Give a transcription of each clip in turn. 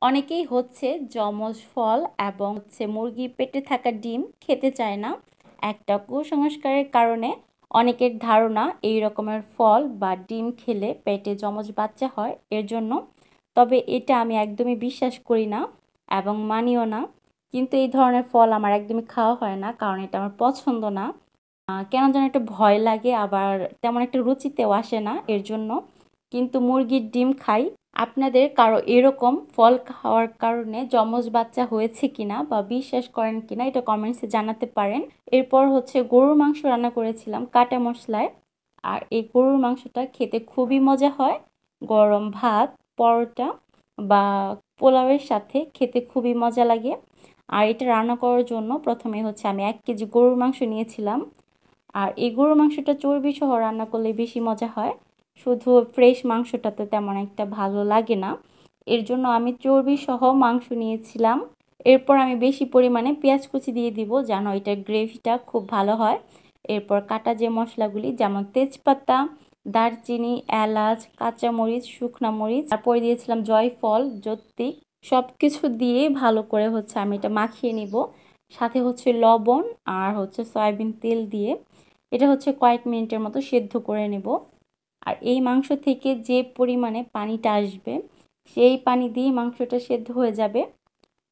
অনেকেই হচ্ছে যমজ ফল এবং হচ্ছে মুরগির পেটে থাকা ডিম খেতে চায় না। একটা কুসংস্কারের কারণে অনেকের ধারণা এই রকমের ফল বা ডিম খেলে পেটে যমজ বাচ্চা হয় এর জন্য। তবে এটা আমি একদমই বিশ্বাস করি না এবং মানিও না। কিন্তু এই ধরনের ফল আমার একদমই খাওয়া হয় না, কারণ এটা আমার পছন্দ না। কেন যেন একটু ভয় লাগে, আবার তেমন একটা রুচিতেও আসে না এর জন্য। কিন্তু মুরগির ডিম খাই। আপনাদের কারো এরকম ফল খাওয়ার কারণে যমজ বাচ্চা হয়েছে কিনা বা বিশ্বাস করেন কিনা এটা কমেন্টসে জানাতে পারেন। এরপর হচ্ছে গরুর মাংস রান্না করেছিলাম কাটা মশলায়। আর এই গরুর মাংসটা খেতে খুবই মজা হয়। গরম ভাত, পরোটা বা পোলাওয়ের সাথে খেতে খুবই মজা লাগে। আর এটা রান্না করার জন্য প্রথমে হচ্ছে আমি 1 কেজি গরুর মাংস নিয়েছিলাম। আর এই গরুর মাংসটা চর্বি সহ রান্না করলে বেশি মজা হয়। শুধু ফ্রেশ মাংসটাতে তেমন একটা ভালো লাগে না। এর জন্য আমি চর্বি সহ মাংস নিয়েছিলাম। এরপর আমি বেশি পরিমাণে পেঁয়াজ কুচি দিয়ে দিব যেন এটার গ্রেভিটা খুব ভালো হয়। এরপর কাটা যে মশলাগুলি যেমন তেজপাতা, দারচিনি, এলাচ, কাঁচামরিচ, শুকনা মরিচ, তারপরে দিয়েছিলাম জয়ফল, জৈত্রী, সব কিছু দিয়ে ভালো করে হচ্ছে আমি এটা মাখিয়ে নিব। সাথে হচ্ছে লবণ আর হচ্ছে সয়াবিন তেল দিয়ে এটা হচ্ছে কয়েক মিনিটের মতো সেদ্ধ করে নেব। আর এই মাংস থেকে যে পরিমাণে পানিটা আসবে সেই পানি দিয়ে মাংসটা সেদ্ধ হয়ে যাবে।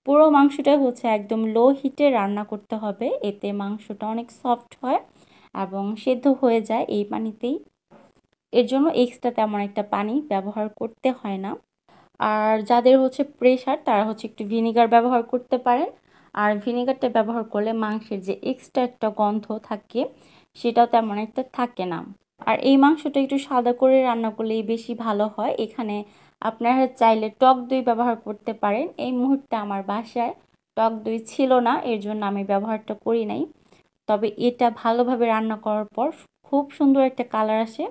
পুরো মাংসটা হচ্ছে একদম লো হিটে রান্না করতে হবে, এতে মাংসটা অনেক সফট হয় এবং সেদ্ধ হয়ে যায় এই পানিতেই। এর জন্য এক্সট্রা তেমন একটা পানি ব্যবহার করতে হয় না। আর যাদের হচ্ছে প্রেশার তারা হচ্ছে একটু ভিনেগার ব্যবহার করতে পারেন। আর ভিনেগারটা ব্যবহার করলে মাংসের যে এক্সট্রা একটা গন্ধ থাকে সেটাও তেমন একটা থাকে না। আর এই মাংসটা একটু সাদা করে রান্না করলেই বেশি ভালো হয়। এখানে আপনারা চাইলে টক দই ব্যবহার করতে পারেন। এই মুহূর্তে আমার বাসায় টক দই ছিল না, এর জন্য আমি ব্যবহারটা করি নাই। তবে এটা ভালোভাবে রান্না করার পর খুব সুন্দর একটা কালার আসে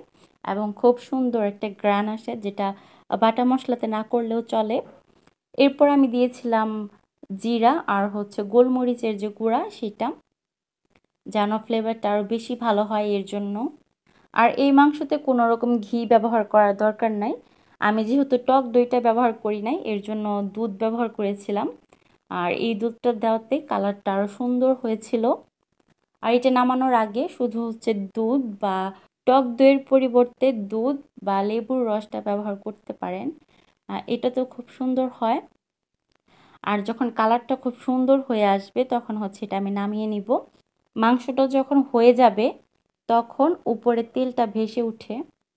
এবং খুব সুন্দর একটা গ্রান আসে, যেটা বাটা মশলাতে না করলেও চলে। এরপর আমি দিয়েছিলাম জিরা আর হচ্ছে গোলমরিচের যে গুঁড়া সেটা, যেন ফ্লেভারটা আরও বেশি ভালো হয় এর জন্য। আর এই মাংসতে কোনো রকম ঘি ব্যবহার করার দরকার নাই। আমি যেহেতু টক দইটা ব্যবহার করি নাই এর জন্য দুধ ব্যবহার করেছিলাম। আর এই দুধটা দেওয়াতে কালারটা আরও সুন্দর হয়েছিল। আর এটা নামানোর আগে শুধু হচ্ছে দুধ বা টক দইয়ের পরিবর্তে দুধ বা লেবুর রসটা ব্যবহার করতে পারেন। এটা তো খুব সুন্দর হয়। আর যখন কালারটা খুব সুন্দর হয়ে আসবে তখন হচ্ছে এটা আমি নামিয়ে নিব। মাংসটা যখন হয়ে যাবে তখন উপরে তেলটা ভেসে উঠে।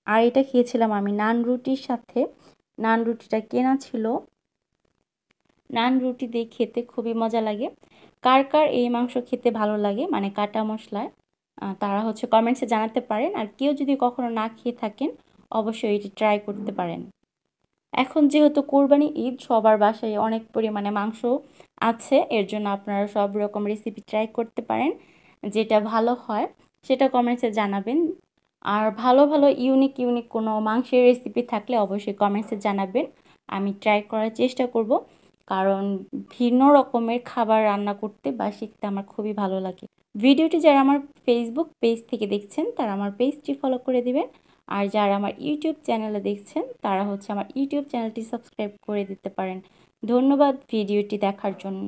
আর এটা খেয়েছিলাম আমি নান রুটির সাথে। নান রুটিটা কেনা ছিল। নান রুটি দিয়ে খেতে খুবই মজা লাগে। কার কার এই মাংস খেতে ভালো লাগে মানে কাটা মশলায়, তারা হচ্ছে কমেন্টসে জানাতে পারেন। আর কেউ যদি কখনো না খেয়ে থাকেন অবশ্যই এটি ট্রাই করতে পারেন। এখন যেহেতু কোরবানি ঈদ, সবার বাসায় অনেক পরিমাণে মাংস আছে, এর জন্য আপনারা সব রকম রেসিপি ট্রাই করতে পারেন। যেটা ভালো হয় সেটা কমেন্টসে জানাবেন। আর ভালো ভালো ইউনিক ইউনিক কোনো মাংসের রেসিপি থাকলে অবশ্যই কমেন্টসে জানাবেন, আমি ট্রাই করার চেষ্টা করব। কারণ ভিন্ন রকমের খাবার রান্না করতে বা শিখতে আমার খুবই ভালো লাগে। ভিডিওটি যারা আমার ফেসবুক পেজ থেকে দেখছেন তারা আমার পেজটি ফলো করে দিবেন। আর যারা আমার ইউটিউব চ্যানেলে দেখছেন তারা হচ্ছে আমার ইউটিউব চ্যানেলটি সাবস্ক্রাইব করে দিতে পারেন। ধন্যবাদ ভিডিওটি দেখার জন্য।